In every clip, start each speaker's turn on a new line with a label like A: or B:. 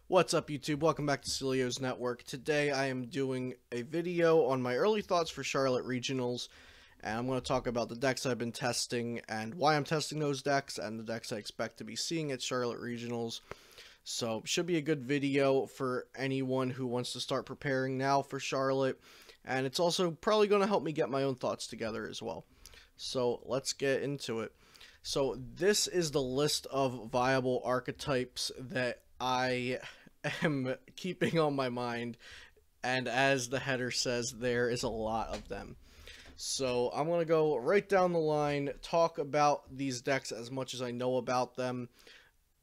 A: What's up, YouTube? Welcome back to Celio's Network. Today I am doing a video on my early thoughts for Charlotte Regionals, and I'm going to talk about the decks I've been testing and why I'm testing those decks and the decks I expect to be seeing at Charlotte Regionals. So, should be a good video for anyone who wants to start preparing now for Charlotte, and it's also probably going to help me get my own thoughts together as well. So, let's get into it. So, this is the list of viable archetypes that I am keeping on my mind, and as the header says, there is a lot of them. So I'm going to go right down the line, talk about these decks as much as I know about them.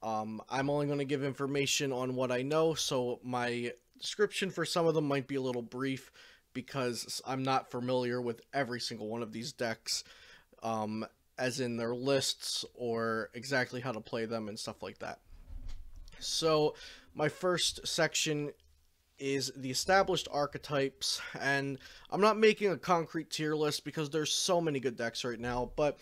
A: I'm only going to give information on what I know, so my description for some of them might be a little brief because I'm not familiar with every single one of these decks, as in their lists or exactly how to play them and stuff like that. So my first section is the established archetypes, and I'm not making a concrete tier list because there's so many good decks right now, but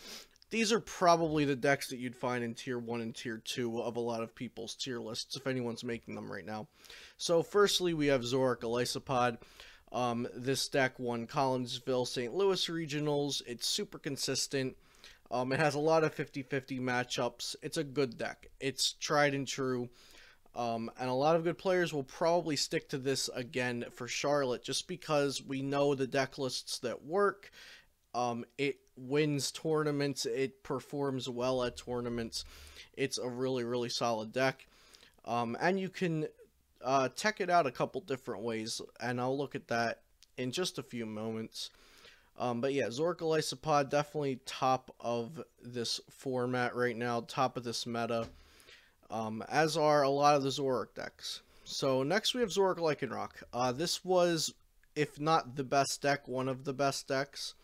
A: these are probably the decks that you'd find in tier 1 and tier 2 of a lot of people's tier lists, if anyone's making them right now. So firstly, we have Zoroark Elysipod. This deck won Collinsville St. Louis Regionals. It's super consistent. It has a lot of 50-50 matchups. It's a good deck. It's tried and true. And a lot of good players will probably stick to this again for Charlotte just because we know the deck lists that work. It wins tournaments. It performs well at tournaments. It's a really, really solid deck. And you can tech it out a couple different ways, and I'll look at that in just a few moments. But yeah, Zoroark Elysipod definitely top of this format right now, top of this meta, as are a lot of the Zoroark decks. So next we have Zoroark Lycanroc. This was, if not the best deck, one of the best decks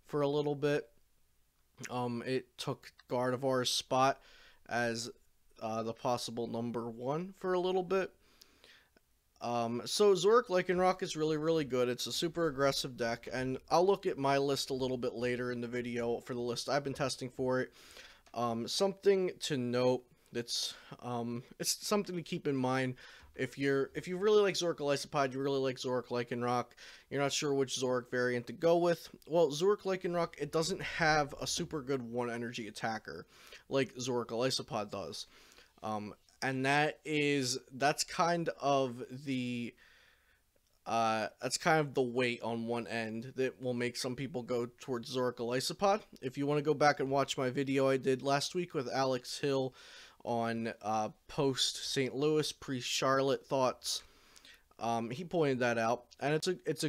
A: for a little bit. It took Gardevoir's spot as the possible number 1 for a little bit. So Zoroark Lycanroc is really, really good. It's a super aggressive deck, and I'll look at my list a little bit later in the video for the list I've been testing for it. Something to note that's it's something to keep in mind if you really like Zoroark Elysipod, you really like Zoroark Lycanroc, you're not sure which Zoroark variant to go with. Well, Zoroark Lycanroc, it doesn't have a super good 1 energy attacker like Zoroark Elysipod does. And that's kind of the weight on one end that will make some people go towards Zoroark Elysipod. If you want to go back and watch my video I did last week with Alex Hill on post St. Louis pre-Charlotte thoughts, he pointed that out, and it's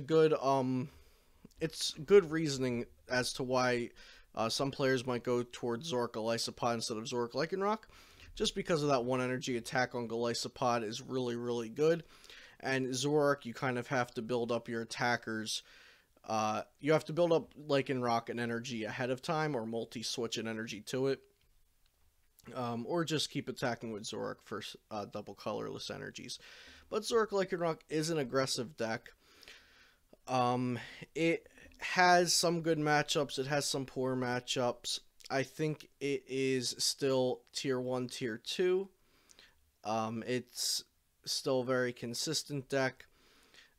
A: good reasoning as to why some players might go towards Zoroark Elysipod instead of Zoroark Lycanroc. Just because of that 1 energy attack on Elysipod is really, really good. And Zoroark, you kind of have to build up your attackers. You have to build up Lycanroc and energy ahead of time, or multi-switch an energy to it. Or just keep attacking with Zoroark for double colorless energies. But Zoroark Lycanroc is an aggressive deck. It has some good matchups. It has some poor matchups. I think it is still tier 1, tier 2. It's still a very consistent deck.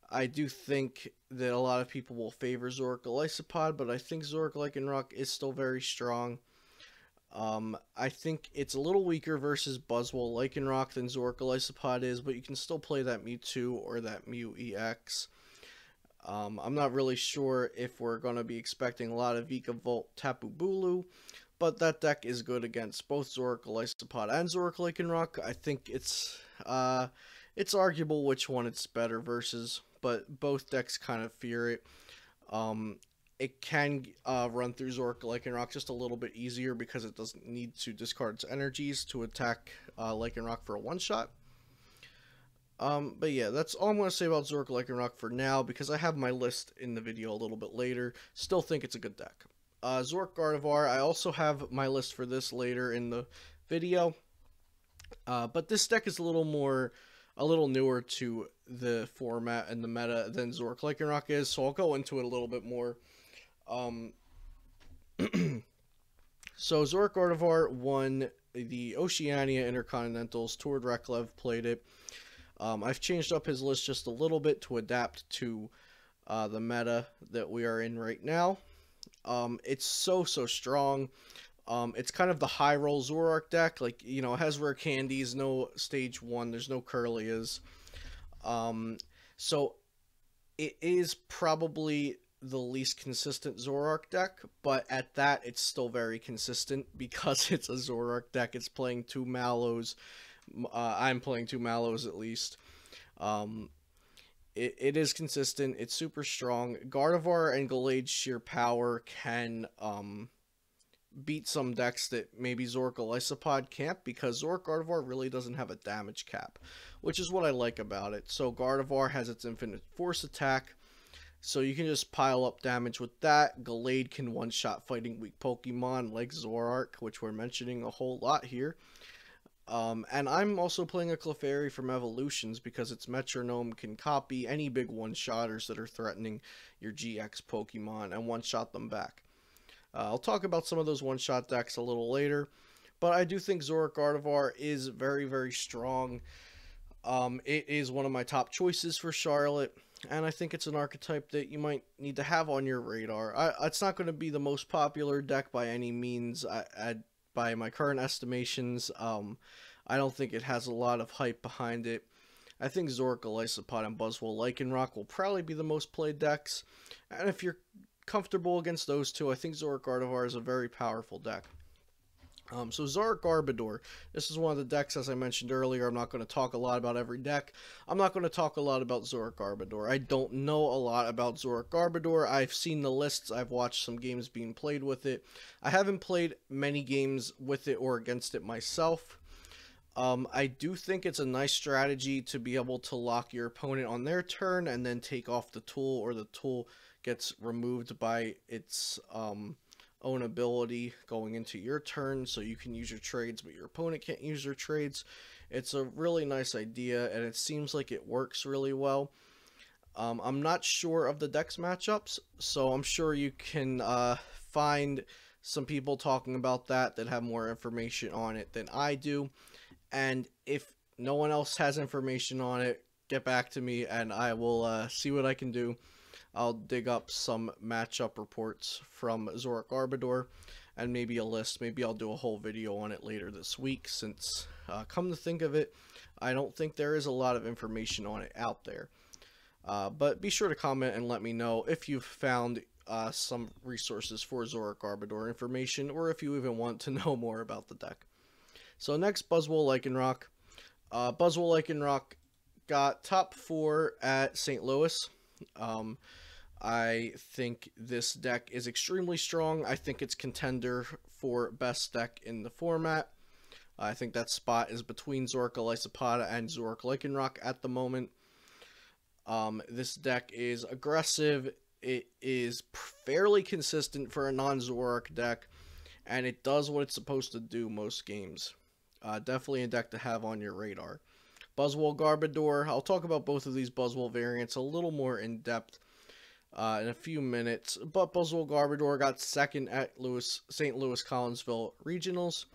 A: I do think that a lot of people will favor Zoroark Elysipod, but I think Zoroark Lycanroc is still very strong. I think it's a little weaker versus Buzzwole Lycanroc than Zoroark Elysipod is, but you can still play that Mewtwo or that Mew EX. I'm not really sure if we're going to be expecting a lot of Vikavolt Tapu Bulu, but that deck is good against both Zoroark Elysipod and Zoroark Lycanroc. I think it's arguable which one it's better versus, but both decks kind of fear it. It can run through Zoroark Lycanroc just a little bit easier because it doesn't need to discard its energies to attack Lycanroc for a one-shot. But yeah, that's all I'm going to say about Zoroark Lycanroc for now, because I have my list in the video a little bit later. Still think it's a good deck. Zoroark Gardevoir, I also have my list for this later in the video. But this deck is a little newer to the format and the meta than Zoroark Lycanroc is, so I'll go into it a little bit more. So Zoroark Gardevoir won the Oceania Intercontinentals. Tord Reklev played it. I've changed up his list just a little bit to adapt to the meta that we are in right now. It's so strong. It's kind of the high roll Zoroark deck. Like, you know, it has rare candies, no stage 1, there's no Curlias. So it is probably the least consistent Zoroark deck, but at that, it's still very consistent because it's a Zoroark deck. It's playing 2 Mallows. I'm playing 2 Mallows at least. It is consistent. It's super strong. Gardevoir and Gallade's sheer power can beat some decks that maybe Zoroark Elysopod can't, because Zoroark Gardevoir really doesn't have a damage cap, which is what I like about it. So Gardevoir has its infinite force attack, so you can just pile up damage with that. Gallade can one-shot fighting weak Pokemon like Zoroark, which we're mentioning a whole lot here. And I'm also playing a Clefairy from Evolutions because its Metronome can copy any big one-shotters that are threatening your GX Pokemon and one-shot them back. I'll talk about some of those one-shot decks a little later, but I do think Zoroark Gardevoir is very strong. It is one of my top choices for Charlotte, and I think it's an archetype that you might need to have on your radar. It's not going to be the most popular deck by any means. By my current estimations, I don't think it has a lot of hype behind it. I think Zoroark Elysopod and Buzzwole Lycanroc will probably be the most played decks, and if you're comfortable against those two, I think Zoroark Gardevoir is a very powerful deck. So Zoroark Garbodor, this is one of the decks, as I mentioned earlier. I'm not going to talk a lot about every deck. I'm not going to talk a lot about Zoroark Garbodor. I don't know a lot about Zoroark Garbodor. I've seen the lists. I've watched some games being played with it. I haven't played many games with it or against it myself. I do think it's a nice strategy to be able to lock your opponent on their turn and then take off the tool, or the tool gets removed by its own ability going into your turn, so you can use your trades but your opponent can't use their trades. It's a really nice idea, and it seems like it works really well. I'm not sure of the dex matchups, so I'm sure you can find some people talking about that have more information on it than I do. And if no one else has information on it, get back to me and I will see what I can do. I'll dig up some matchup reports from Zoroark Garbodor and maybe a list. Maybe I'll do a whole video on it later this week, since come to think of it, I don't think there is a lot of information on it out there. But be sure to comment and let me know if you've found some resources for Zoroark Garbodor information, or if you even want to know more about the deck. So next, Buzzwole Lycanroc. Buzzwole Lycanroc got top 4 at St. Louis. I think this deck is extremely strong. I think it's contender for best deck in the format. I think that spot is between Zoroark Elysopod and Zoroark Lycanroc at the moment. This deck is aggressive. It is fairly consistent for a non-Zoroark deck, and it does what it's supposed to do most games. Definitely a deck to have on your radar. Buzzwole Garbodor, I'll talk about both of these Buzzwole variants a little more in depth in a few minutes, but Buzzwole Garbodor got second at St. Louis Collinsville Regionals.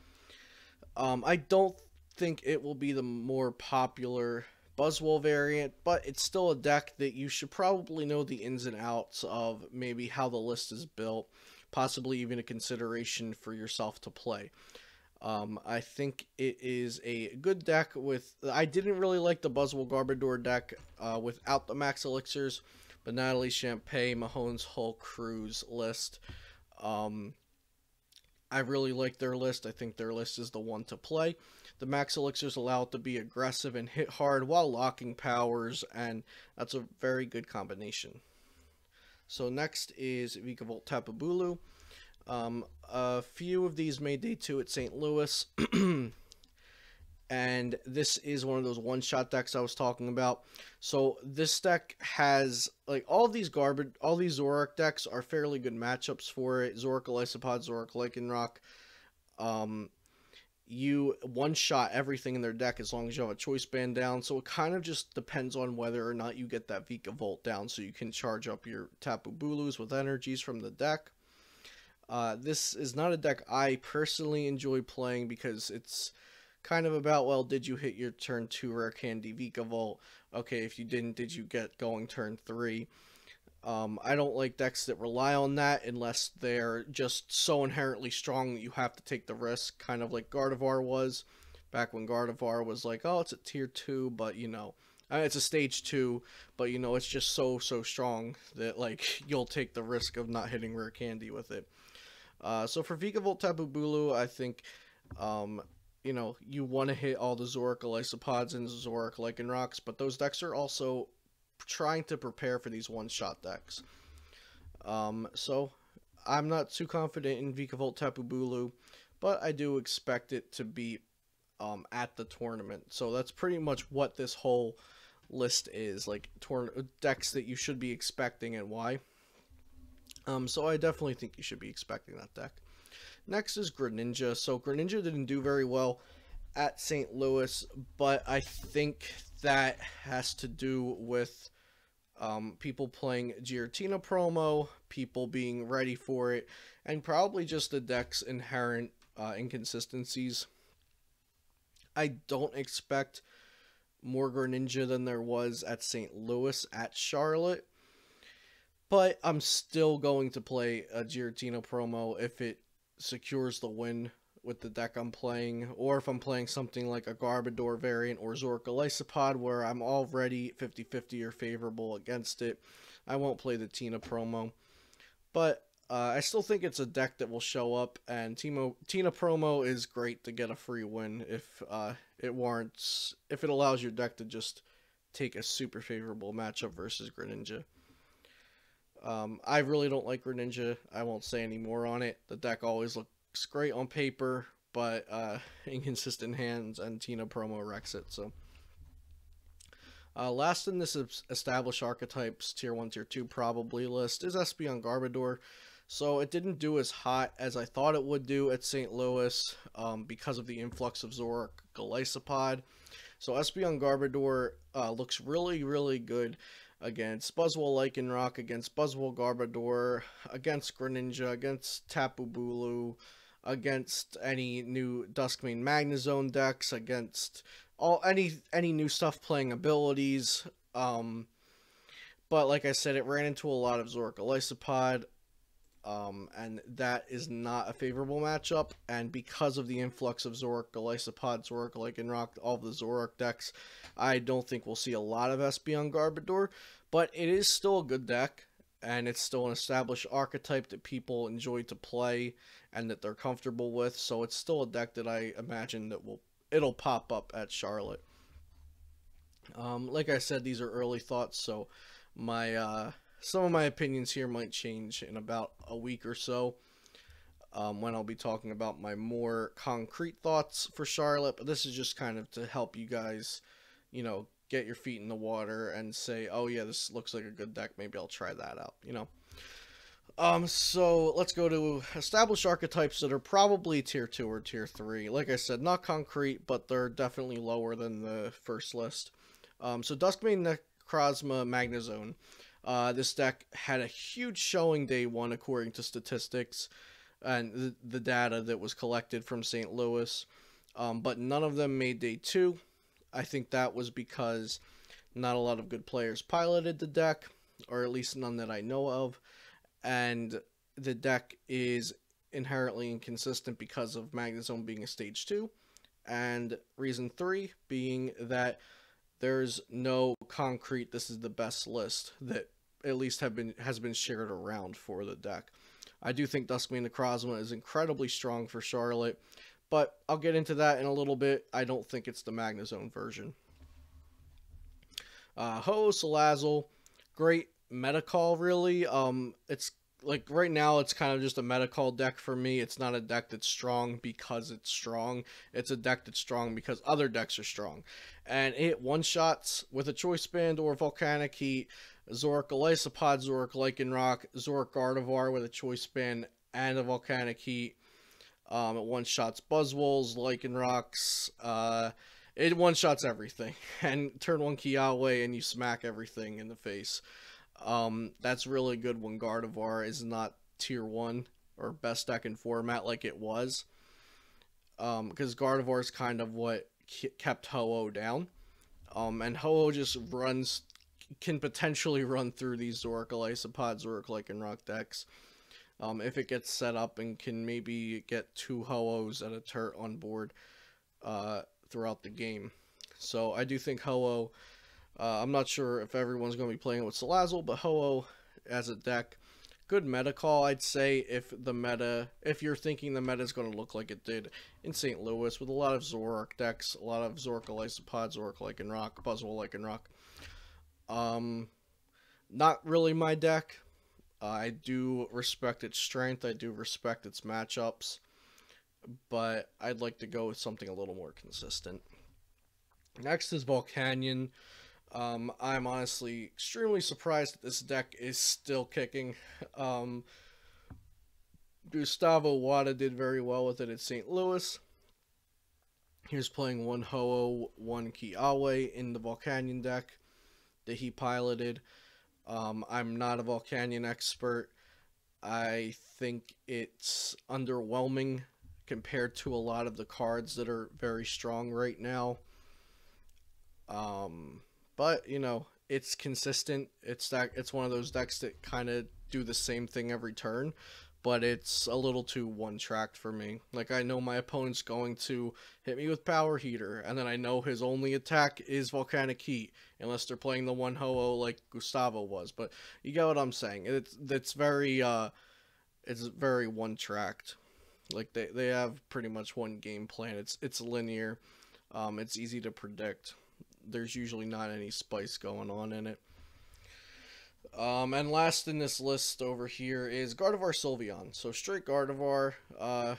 A: I don't think it will be the more popular Buzzwole variant, but it's still a deck that you should probably know the ins and outs of, maybe how the list is built, possibly even a consideration for yourself to play. I think it is a good deck with... I didn't really like the Buzzwole Garbodor deck without the Max Elixirs, but Natalie Champagne, Mahone's Hulk Cruz list. I really like their list. I think their list is the one to play. The Max Elixirs allow it to be aggressive and hit hard while locking powers, and that's a very good combination. So next is Vikavolt Tapu Bulu. A few of these made day 2 at St. Louis, and this is one of those one-shot decks I was talking about. So this deck has, like, all these Zoroark decks are fairly good matchups for it. Zoroark Elysopod, Zoroark Lycanroc. You one-shot everything in their deck as long as you have a choice band down, so it kind of just depends on whether or not you get that Vikavolt down, so you can charge up your Tapu Bulus with energies from the deck. This is not a deck I personally enjoy playing because it's kind of about, well, did you hit your turn 2 rare candy Vikavolt? Okay, if you didn't, did you get going turn 3? I don't like decks that rely on that unless they're just so inherently strong that you have to take the risk, kind of like Gardevoir was, back when Gardevoir was like, oh, it's a tier 2, but you know, it's a stage 2, but you know, it's just so strong that like you'll take the risk of not hitting rare candy with it. So for Vikavolt Tapu Bulu, I think, you know, you want to hit all the Zoroark Isopods and Zoroark Lycanrocs, but those decks are also trying to prepare for these one-shot decks. So I'm not too confident in Vikavolt Tapu Bulu, but I do expect it to be at the tournament. So that's pretty much what this whole list is, like decks that you should be expecting and why. So I definitely think you should be expecting that deck. Next is Greninja. So Greninja didn't do very well at St. Louis, but I think that has to do with people playing Giratina promo, people being ready for it, and probably just the deck's inherent inconsistencies. I don't expect more Greninja than there was at St. Louis at Charlotte, but I'm still going to play a Giratina promo if it secures the win with the deck I'm playing, or if I'm playing something like a Garbodor variant or Zoroark Isopods where I'm already 50-50 or favorable against it. I won't play the Tina promo, but I still think it's a deck that will show up, and Tina promo is great to get a free win if it allows your deck to just take a super favorable matchup versus Greninja. I really don't like Greninja. I won't say any more on it. The deck always looks great on paper, but inconsistent hands, and Tina promo wrecks it. So last in this established archetypes tier 1, tier 2 probably list is Espeon Garbodor. So it didn't do as hot as I thought it would do at St. Louis because of the influx of Zoroark Golisopod. So Espeon Garbodor looks really good against Buzzwole Lycanroc, against Buzzwole Garbodor, against Greninja, against Tapu Bulu, against any new Duskmane Magnezone decks, against any new stuff playing abilities. But like I said, it ran into a lot of Zoroark Golisopod, and that is not a favorable matchup. And because of the influx of Zoroark Golisopod, Zoroark Lycanroc, all of the Zoroark decks, I don't think we'll see a lot of Espeon Garbodor, but it is still a good deck, and it's still an established archetype that people enjoy to play and that they're comfortable with. So it's still a deck that I imagine that it'll pop up at Charlotte. Like I said, these are early thoughts, so my some of my opinions here might change in about a week or so, when I'll be talking about my more concrete thoughts for Charlotte. But this is just kind of to help you guys, you know, get your feet in the water and say, oh yeah, this looks like a good deck, maybe I'll try that out, you know. So let's go to established archetypes that are probably tier 2 or tier 3. Like I said, not concrete, but they're definitely lower than the first list. So Duskmane Necrozma Magnezone. This deck had a huge showing day 1 according to statistics and the data that was collected from St. Louis, but none of them made day 2. I think that was because not a lot of good players piloted the deck, or at least none that I know of, and the deck is inherently inconsistent because of Magnezone being a stage 2, and reason 3 being that there's no concrete this is the best list that at least has been shared around for the deck. I do think Duskmane Necrozma is incredibly strong for Charlotte, but I'll get into that in a little bit. I don't think it's the Magnezone version. Salazzle, great meta call, really. It's like right now it's kind of just a meta call deck for me. It's not a deck that's strong because it's strong. It's a deck that's strong because other decks are strong. And it one-shots with a Choice Band or Volcanic Heat, Zoroark Golisopod, Zoroark Lycanroc, Zoroark Gardevoir with a Choice Band and a Volcanic Heat. It one-shots Buzzwoles, Lycanrocs, it one-shots everything. And turn 1 Kiawe and you smack everything in the face. That's really good when Gardevoir is not tier 1 or best deck in format like it was. because Gardevoir is kind of what kept Ho-Oh down. And Ho-Oh just can potentially run through these Zoroark Isopods, Zoroark Lycanroc decks. If it gets set up and can maybe get 2 Ho-Ohs and a Turt on board throughout the game. So I do think Ho-Oh, I'm not sure if everyone's going to be playing with Salazzle, but Ho-Oh as a deck, good meta call, I'd say, if you're thinking the meta is going to look like it did in St. Louis, with a lot of Zoroark decks, a lot of Zoroark Isopods, Zoroark Lycanroc, Buzzwole Lycanroc. Not really my deck. I do respect its strength, I do respect its matchups, but I'd like to go with something a little more consistent. Next is Volcanion. I'm honestly extremely surprised that this deck is still kicking. Gustavo Wada did very well with it at St. Louis. He was playing 1 Ho-Oh, 1 Kiawe in the Volcanion deck that he piloted. I'm not a Volcanion expert. I think it's underwhelming compared to a lot of the cards that are very strong right now. But, you know, it's consistent. It's one of those decks that kind of do the same thing every turn, but it's a little too one-tracked for me. Like, I know my opponent's going to hit me with Power Heater, and then I know his only attack is Volcanic Heat, unless they're playing the 1 Ho-Oh like Gustavo was. But you get what I'm saying. It's very one-tracked. Like, they have pretty much one game plan. It's linear. It's easy to predict. There's usually not any spice going on in it. And last in this list over here is Gardevoir Sylveon. So straight Gardevoir. I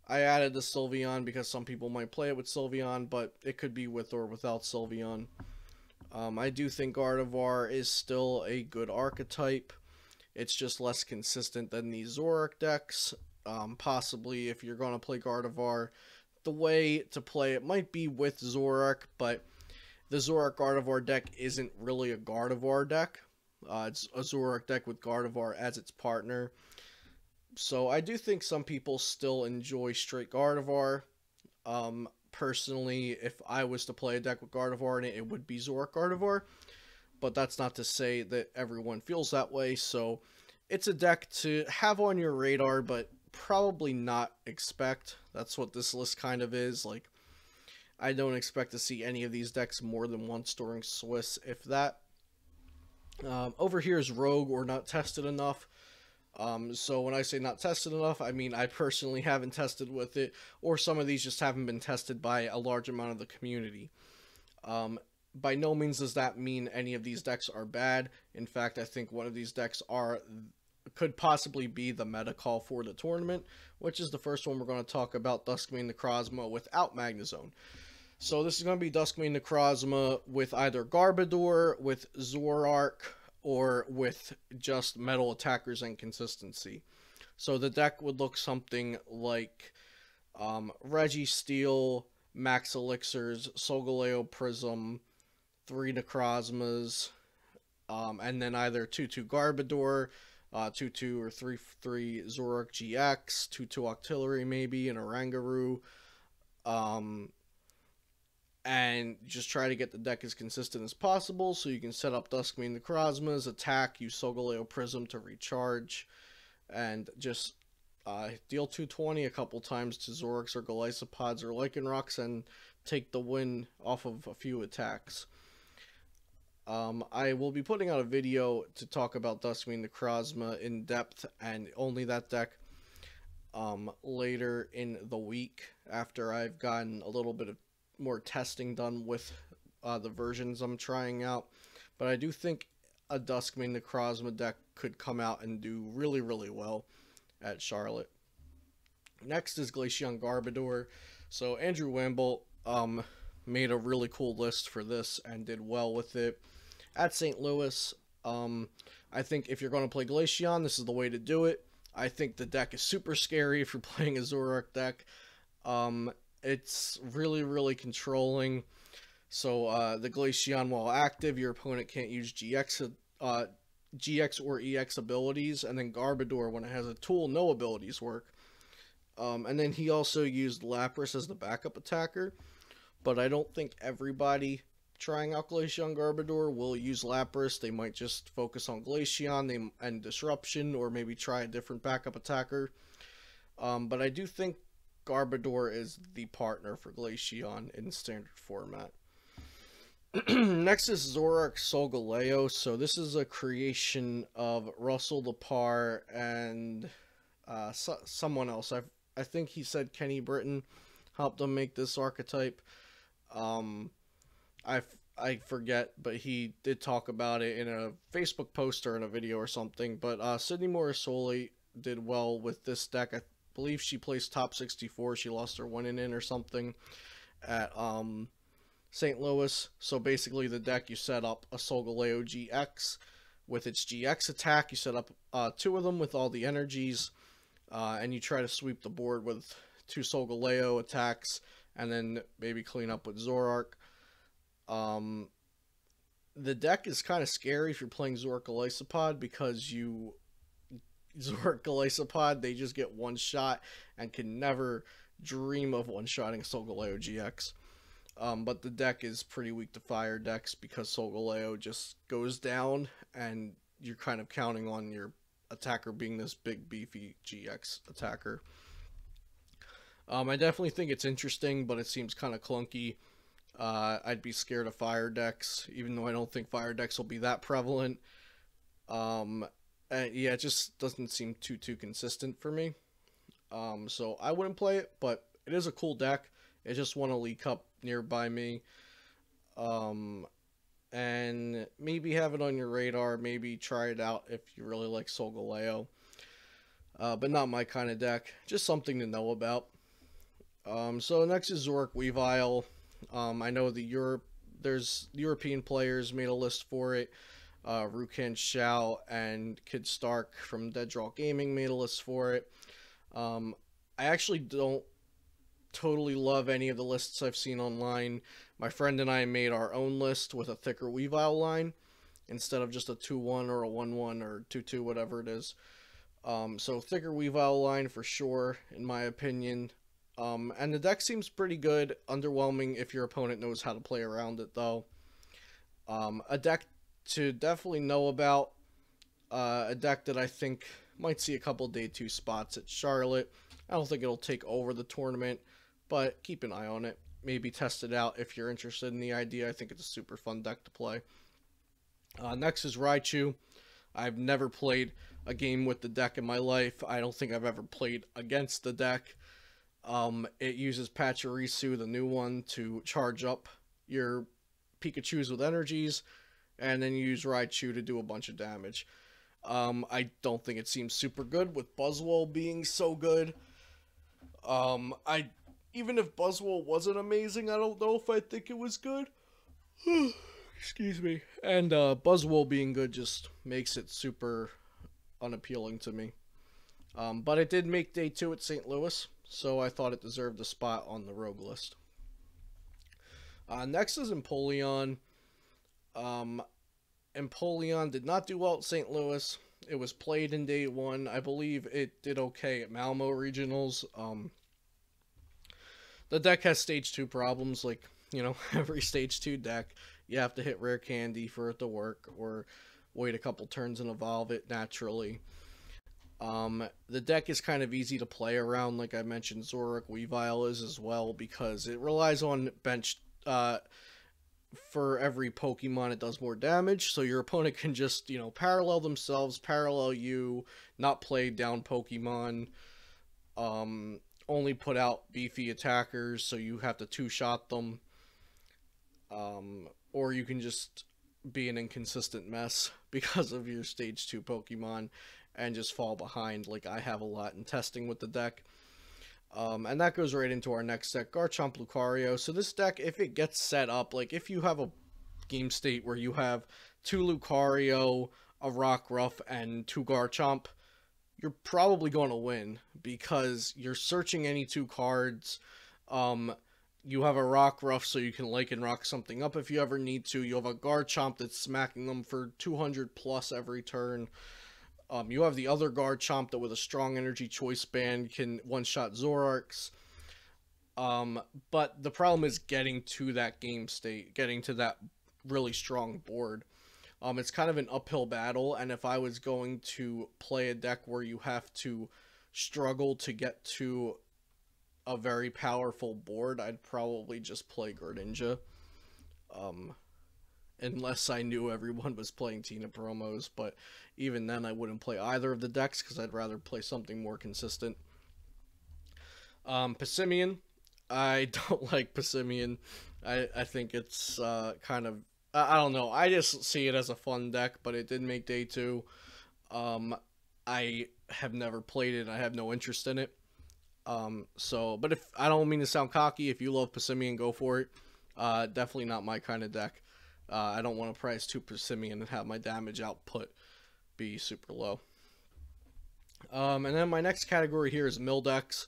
A: added the Sylveon because some people might play it with Sylveon, but it could be with or without Sylveon. I do think Gardevoir is still a good archetype. It's just less consistent than these Zoroark decks. Possibly if you're going to play Gardevoir, the way to play it might be with Zoroark, but the Zoroark Gardevoir deck isn't really a Gardevoir deck. It's a Zoroark deck with Gardevoir as its partner. So I do think some people still enjoy straight Gardevoir. Personally, if I was to play a deck with Gardevoir in it, it would be Zoroark Gardevoir. But that's not to say that everyone feels that way. So it's a deck to have on your radar, but probably not expect. That's what this list kind of is. Like, I don't expect to see any of these decks more than once during Swiss, if that. Over here is Rogue, or not tested enough. So when I say not tested enough, I mean I personally haven't tested with it, or some of these just haven't been tested by a large amount of the community. By no means does that mean any of these decks are bad. In fact, I think one of these decks could possibly be the meta call for the tournament, which is the first one we're going to talk about, Duskmane Necrozma without Magnezone. So this is going to be Duskmane Necrozma with either Garbodor, with Zoroark, or with just metal attackers and consistency. So the deck would look something like Registeel, Max Elixirs, Solgaleo Prism, 3 Necrozmas, and then either 2/2 Garbodor, 2/2 or 3/3 Zoroark GX, 2/2 Octillery maybe, and Oranguru. And just try to get the deck as consistent as possible, so you can set up Duskmane Necrozmas, attack, use Solgaleo Prism to recharge, and just deal 220 a couple times to Zoroarks or Golisopods or Lycanrocs and take the win off of a few attacks. I will be putting out a video to talk about Duskmane Necrozma in depth, and only that deck, later in the week, after I've gotten a little bit of more testing done with the versions I'm trying out. But I do think a Duskmane Necrozma deck could come out and do really, really well at Charlotte. Next is Glaceon Garbodor. So Andrew Wamble made a really cool list for this and did well with it at St. Louis. I think if you're going to play Glaceon, this is the way to do it. I think the deck is super scary if you're playing a Zoroark deck. It's really, really controlling. So the Glaceon, while active, your opponent can't use GX or EX abilities. And then Garbodor, when it has a tool, no abilities work. And then he also used Lapras as the backup attacker, but I don't think everybody trying out Glaceon Garbodor will use Lapras. They might just focus on Glaceon and Disruption, or maybe try a different backup attacker. But I do think Garbodor is the partner for Glaceon in standard format. Next is Zoroark Solgaleo. So this is a creation of Russell Lepar and someone else. I think he said Kenny Britton helped him make this archetype. I forget, but he did talk about it in a Facebook post or in a video or something. But Sydney Morrisoli did well with this deck. I believe she placed top 64. She lost her 1-in or something at St. Louis. So basically the deck, you set up a Solgaleo GX with its GX attack. You set up 2 of them with all the energies, and you try to sweep the board with 2 Solgaleo attacks, and then maybe clean up with Zoroark. The deck is kind of scary if you're playing Zoroark Golisopod, because Zoroark Golisopod, they just get one shot and can never dream of one-shotting Solgaleo GX. But the deck is pretty weak to fire decks because Solgaleo just goes down, and you're kind of counting on your attacker being this big, beefy GX attacker. I definitely think it's interesting, but it seems kind of clunky. I'd be scared of fire decks, even though I don't think fire decks will be that prevalent. And yeah, it just doesn't seem too consistent for me. So I wouldn't play it, but it is a cool deck. It just won a League Cup nearby me. And maybe have it on your radar. Maybe try it out if you really like Solgaleo. But not my kind of deck. Just something to know about. So next is Zoroark Weavile. I know there's European players made a list for it. Rukan Xiao and Kid Stark from Dead Draw Gaming made a list for it. I actually don't totally love any of the lists I've seen online. My friend and I made our own list with a thicker Weavile line instead of just a 2-1 or a 1-1 or 2-2, whatever it is. So thicker Weavile line for sure, in my opinion. And the deck seems pretty good. Underwhelming if your opponent knows how to play around it, though. A deck to definitely know about. A deck that I think might see a couple day 2 spots at Charlotte. I don't think it'll take over the tournament, but keep an eye on it. Maybe test it out if you're interested in the idea. I think it's a super fun deck to play. Next is Raichu. I've never played a game with the deck in my life. I don't think I've ever played against the deck. It uses Pachirisu, the new one, to charge up your Pikachus with energies, and then you use Raichu to do a bunch of damage. I don't think it seems super good with Buzzwole being so good. Even if Buzzwole wasn't amazing, I don't know if I think it was good. Excuse me. And Buzzwole being good just makes it super unappealing to me. But it did make day 2 at St. Louis, so I thought it deserved a spot on the rogue list. Next is Empoleon. Empoleon did not do well at St. Louis. It was played in day 1. I believe it did okay at Malmo Regionals. The deck has stage 2 problems, like, you know, every stage 2 deck. You have to hit rare candy for it to work, or wait a couple turns and evolve it naturally. The deck is kind of easy to play around, like I mentioned Zoroark Weavile is as well, because it relies on bench, for every Pokemon it does more damage, so your opponent can just, you know, parallel themselves, parallel you, not play down Pokemon, only put out beefy attackers, so you have to 2-shot them, or you can just be an inconsistent mess because of your stage 2 Pokemon and just fall behind, like I have a lot in testing with the deck. And that goes right into our next deck, Garchomp Lucario. So this deck, if it gets set up, like if you have a game state where you have 2 Lucario, a Rockruff, and 2 Garchomp, you're probably going to win, because you're searching any 2 cards. You have a Rockruff, so you can Lycan Rock something up if you ever need to. You have a Garchomp that's smacking them for 200 plus every turn. You have the other Garchomp that with a strong energy choice band can one-shot Zoroarks. But the problem is getting to that game state, getting to that really strong board. It's kind of an uphill battle, and if I was going to play a deck where you have to struggle to get to a very powerful board, I'd probably just play Greninja. Unless I knew everyone was playing Tina promos, but even then I wouldn't play either of the decks because I'd rather play something more consistent. Passimian, I don't like Passimian. I think it's kind of, I don't know, I just see it as a fun deck, but it did make day 2. I have never played it, and I have no interest in it. But if, I don't mean to sound cocky, if you love Passimian, go for it. Definitely not my kind of deck. I don't want to price 2 Passimian and have my damage output be super low. And then my next category here is mill decks.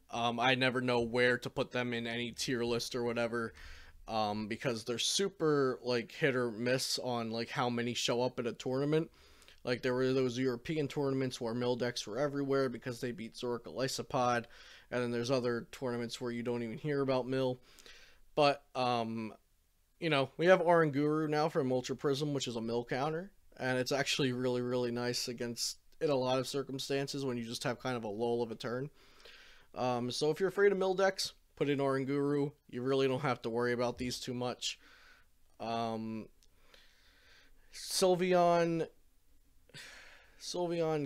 A: I never know where to put them in any tier list or whatever, because they're super like hit or miss on like how many show up at a tournament. Like there were those European tournaments where mill decks were everywhere because they beat Zoroark-Elysopod, and then there's other tournaments where you don't even hear about mill. But you know, we have Oranguru now from Ultra Prism, which is a mill counter, and it's actually really, really nice against, in a lot of circumstances, when you just have kind of a lull of a turn. So if you're afraid of mill decks, put in Oranguru. You really don't have to worry about these too much. Sylveon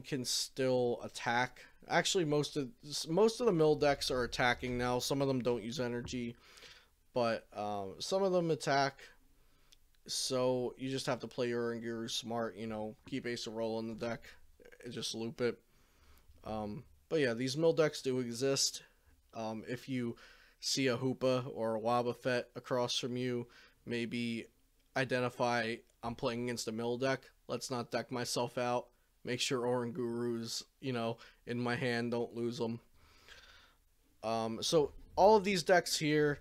A: can still attack. Actually, most of the mill decks are attacking now. Some of them don't use energy, but some of them attack. So you just have to play your Oranguru smart. You know, keep Ace of Roll in the deck, and just loop it. But yeah, these mill decks do exist. If you see a Hoopa or a Wobbuffet across from you, maybe identify, I'm playing against a mill deck. Let's not deck myself out. Make sure Oranguru's, you know, in my hand. Don't lose them. So all of these decks here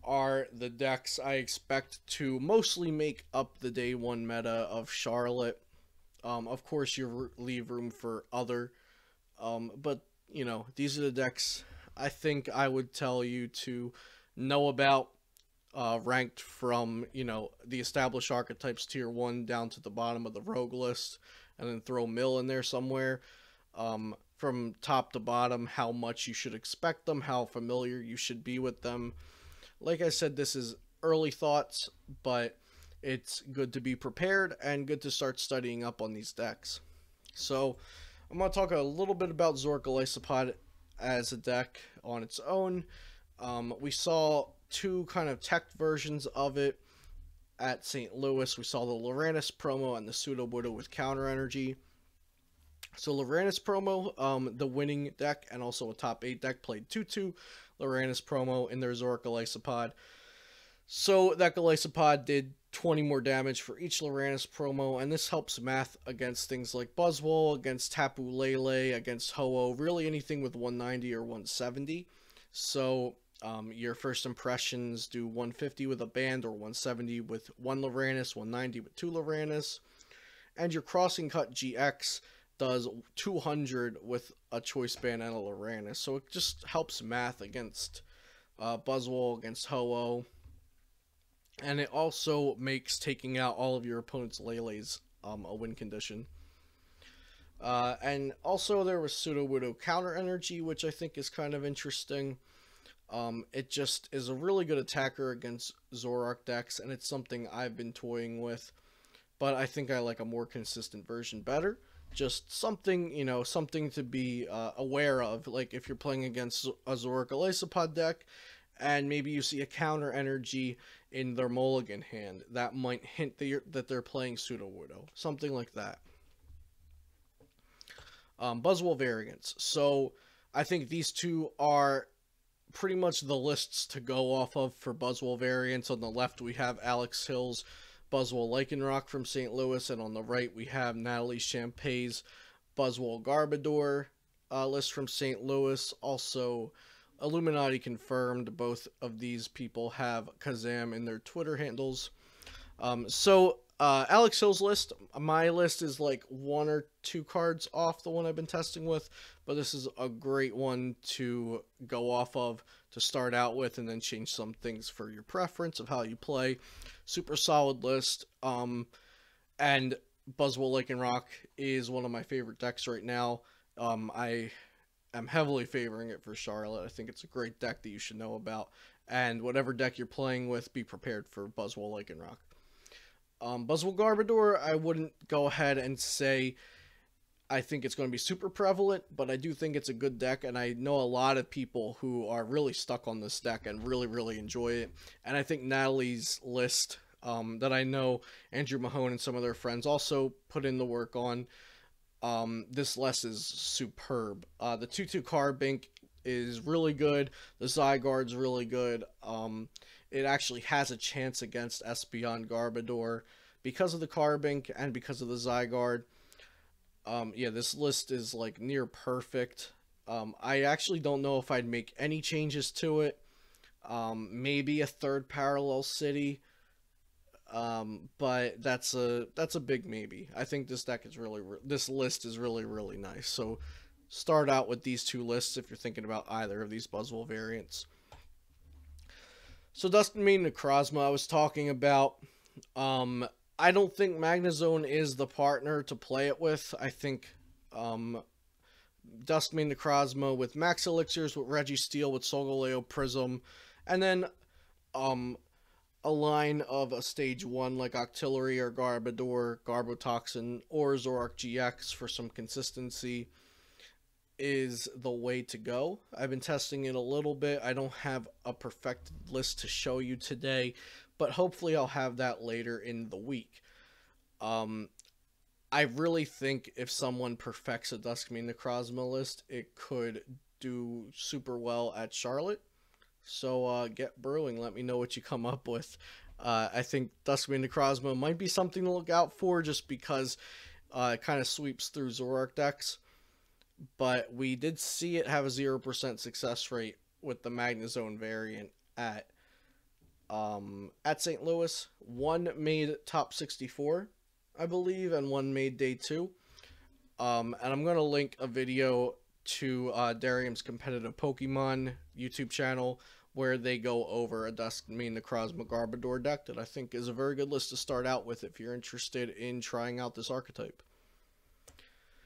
A: are the decks I expect to mostly make up the day 1 meta of Charlotte. Of course, you leave room for other, but, you know, these are the decks I think I would tell you to know about, ranked from, you know, the established archetypes tier 1 down to the bottom of the rogue list, and then throw mill in there somewhere. From top to bottom, how much you should expect them, how familiar you should be with them. Like I said, this is early thoughts, but it's good to be prepared and good to start studying up on these decks. So I'm going to talk a little bit about Zoroark-Elysopod as a deck on its own. We saw 2 kind of tech versions of it at St. Louis. We saw the Loranis promo and the Sudowoodo with counter energy. So Loranis promo, the winning deck and also a top 8 deck, played 2/2 Loranis promo in their Zoroark-Elysopod. So that Elysopod did 20 more damage for each Loranis promo, and this helps math against things like Buzzwole, against Tapu Lele, against Ho-Oh, really anything with 190 or 170. So your first impressions do 150 with a band, or 170 with 1 Loranis, 190 with 2 Loranis, and your Crossing Cut GX does 200 with a choice band and a Loranis. So it just helps math against Buzzwole, against Ho-Oh. And it also makes taking out all of your opponent's Lele's a win condition. And also there was Sudowoodo counter energy, which I think is kind of interesting. It just is a really good attacker against Zoroark decks, and it's something I've been toying with. But I think I like a more consistent version better. Just something, you know, something to be aware of. Like if you're playing against a Zoroark-Elysopod deck, and maybe you see a counter energy in their mulligan hand, that might hint that they're playing Sudowoodo. Something like that. Buzzwole variants. So I think these 2 are pretty much the lists to go off of for Buzzwole variants. On the left we have Alex Hill's Buzzwole Lycanroc from St. Louis, and on the right we have Natalie Champay's Buzzwole Garbodor list from St. Louis. Also, Illuminati confirmed both of these people have Kazam in their Twitter handles. So Alex Hill's list, my list is like 1 or 2 cards off the one I've been testing with, but this is a great one to go off of to start out with and then change some things for your preference of how you play. Super solid list. And Buzzwole Lake and Rock is one of my favorite decks right now. I am heavily favoring it for Charlotte. I think it's a great deck that you should know about. And whatever deck you're playing with, be prepared for Buzzwole Lake and Rock. Buzzwole Garbodor, I wouldn't go ahead and say I think it's going to be super prevalent, but I do think it's a good deck, and I know a lot of people who are really stuck on this deck and really, really enjoy it. And I think Natalie's list, that I know Andrew Mahone and some of their friends also put in the work on, this list is superb. The 2/2 Carbink is really good. The Zygarde's really good. It actually has a chance against Espeon Garbodor because of the Carbink and because of the Zygarde. Yeah, this list is like near perfect. I actually don't know if I'd make any changes to it. Maybe a 3rd parallel city. But that's a big maybe. I think this deck is this list is really, really nice. So start out with these 2 lists if you're thinking about either of these Buzzwole variants. So Duskmane Necrozma I was talking about. I don't think Magnezone is the partner to play it with. I think Duskmane Necrozma with Max Elixirs, with Registeel, with Solgaleo Prism, and then a line of a stage 1 like Octillery or Garbodor, Garbotoxin, or Zoroark GX for some consistency is the way to go. I've been testing it a little bit. I don't have a perfected list to show you today, but hopefully I'll have that later in the week. I really think if someone perfects a Duskmane Necrozma list, it could do super well at Charlotte. So get brewing. Let me know what you come up with. I think Duskmane Necrozma might be something to look out for just because it kind of sweeps through Zoroark decks. But we did see it have a 0% success rate with the Magnezone variant at St. Louis. One made top 64, I believe, and one made day 2. And I'm going to link a video to Darium's Competitive Pokemon YouTube channel where they go over a Duskmane Necrozma Garbodor deck that I think is a very good list to start out with if you're interested in trying out this archetype.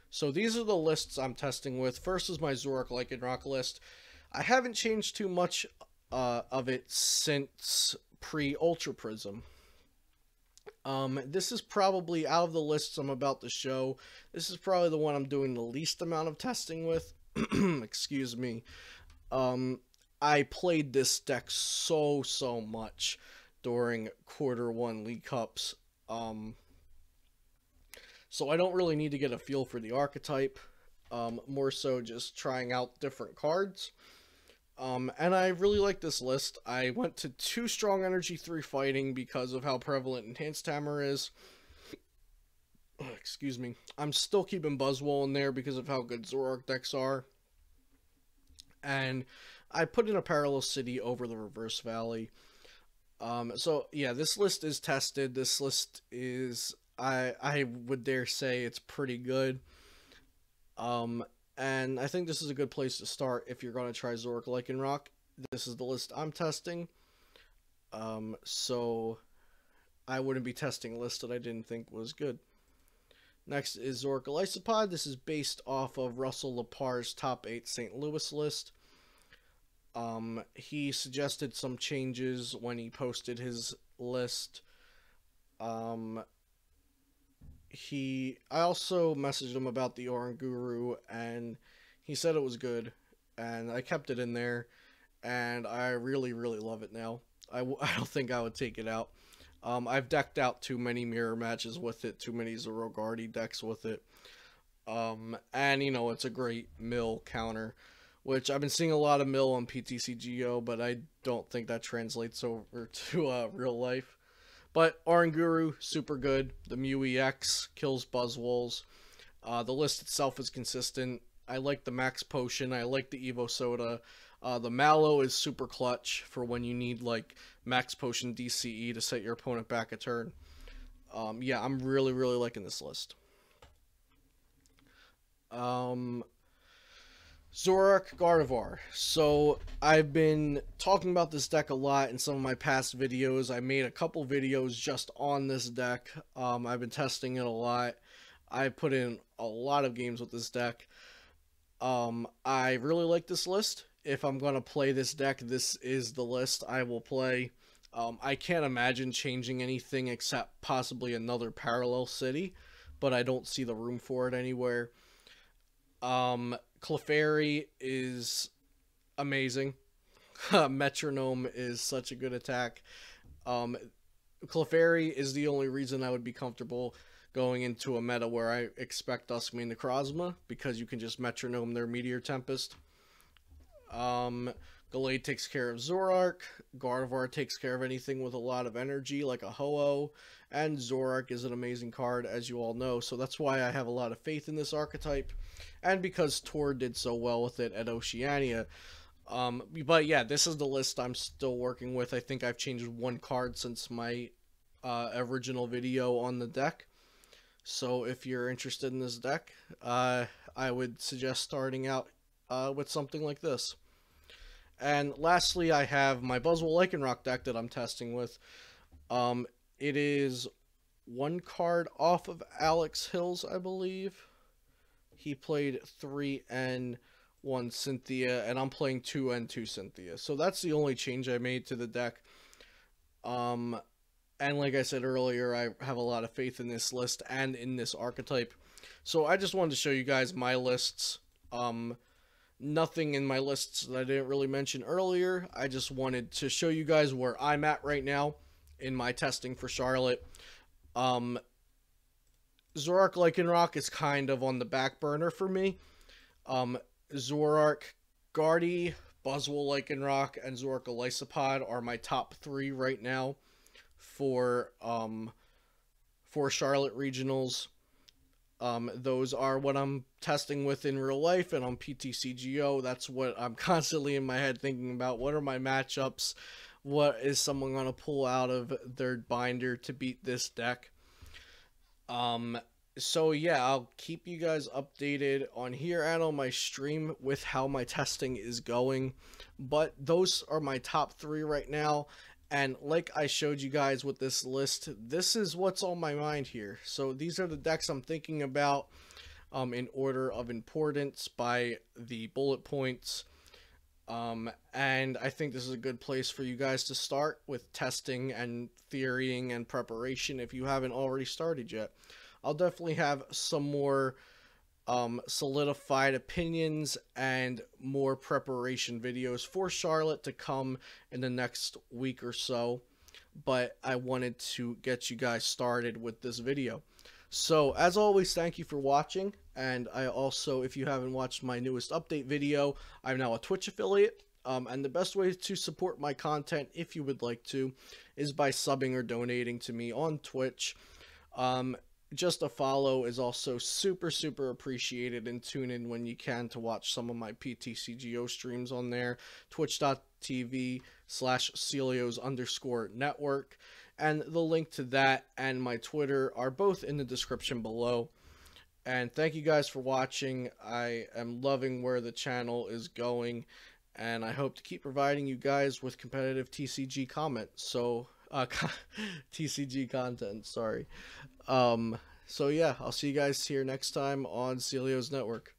A: So these are the lists I'm testing with. First is my Zoroark Lycanroc list. I haven't changed too much of it since pre-Ultra Prism. This is probably, out of the lists I'm about to show, this is probably the one I'm doing the least amount of testing with. Excuse me. I played this deck so much during Quarter 1 League Cups. So I don't really need to get a feel for the archetype. More so just trying out different cards. And I really like this list. I went to 2 Strong Energy 3 Fighting because of how prevalent Enhanced Hammer is. Excuse me. I'm still keeping Buzzwole in there because of how good Zoroark decks are. And I put in a Parallel City over the Reverse Valley. So yeah, this list is tested. This list is, I would dare say it's pretty good. And I think this is a good place to start if you're going to try Zoroark Lycanroc. This is the list I'm testing. So I wouldn't be testing a list that I didn't think was good. Next is Zoroark Elisipod. This is based off of Russell Lepar's top 8 St. Louis list. He suggested some changes when he posted his list. I also messaged him about the Oranguru, and he said it was good, and I kept it in there, and I really love it now. I don't think I would take it out. I've decked out too many mirror matches with it, too many Zoroark decks with it, and you know, it's a great mill counter, which I've been seeing a lot of mill on PTCGO, but I don't think that translates over to real life. But Oranguru, super good. The Mew EX kills Buzzwoles. The list itself is consistent. I like the Max Potion. I like the Evo Soda. The Mallow is super clutch for when you need like Max Potion DCE to set your opponent back a turn. Yeah, I'm really liking this list. Zorak Gardevoir. So I've been talking about this deck a lot in some of my past videos. I made a couple videos just on this deck. I've been testing it a lot. I put in a lot of games with this deck. I really like this list. If I'm going to play this deck, this is the list I will play. I can't imagine changing anything except possibly another parallel city, but I don't see the room for it anywhere. Clefairy is amazing. Metronome is such a good attack. Clefairy is the only reason I would be comfortable going into a meta where I expect Duskmane Necrozma, because you can just Metronome their Meteor Tempest. Gallade takes care of Zoroark. Gardevoir takes care of anything with a lot of energy, like a Ho-Oh. And Zoroark is an amazing card, as you all know, so that's why I have a lot of faith in this archetype. And because Tor did so well with it at Oceania. But yeah, this is the list I'm still working with. I think I've changed one card since my original video on the deck. So if you're interested in this deck, I would suggest starting out with something like this. And lastly, I have my Buzzwole Lycanroc deck that I'm testing with. It is one card off of Alex Hill's, I believe. He played 3 and 1 Cynthia, and I'm playing 2 and 2 Cynthia. So that's the only change I made to the deck. And like I said earlier, I have a lot of faith in this list and in this archetype. So I just wanted to show you guys my lists. Nothing in my lists that I didn't really mention earlier. I just wanted to show you guys where I'm at right now in my testing for Charlotte. Zorak Lycanroc is kind of on the back burner for me. Zoroark, Guardy, Buzzwole Lycanroc, and Zoroark Elysipod are my top 3 right now for Charlotte Regionals. Those are what I'm testing with in real life, and on PTCGO, that's what I'm constantly in my head thinking about. What are my matchups? What is someone going to pull out of their binder to beat this deck? So yeah, I'll keep you guys updated on here and on my stream with how my testing is going. But those are my top 3 right now. And like I showed you guys with this list, this is what's on my mind here. So these are the decks I'm thinking about in order of importance by the bullet points. And I think this is a good place for you guys to start with testing and theorying and preparation if you haven't already started yet. I'll definitely have some more solidified opinions and more preparation videos for Charlotte to come in the next week or so, but I wanted to get you guys started with this video. So as always, thank you for watching, and I also, if you haven't watched my newest update video, I'm now a Twitch affiliate, and the best way to support my content, if you would like to, is by subbing or donating to me on Twitch. Just a follow is also super appreciated, and tune in when you can to watch some of my PTCGO streams on there, twitch.tv/Celios_network, and the link to that and my Twitter are both in the description below. And thank you guys for watching. I am loving where the channel is going, and I hope to keep providing you guys with competitive TCG TCG content, sorry. So yeah, I'll see you guys here next time on Celios Network.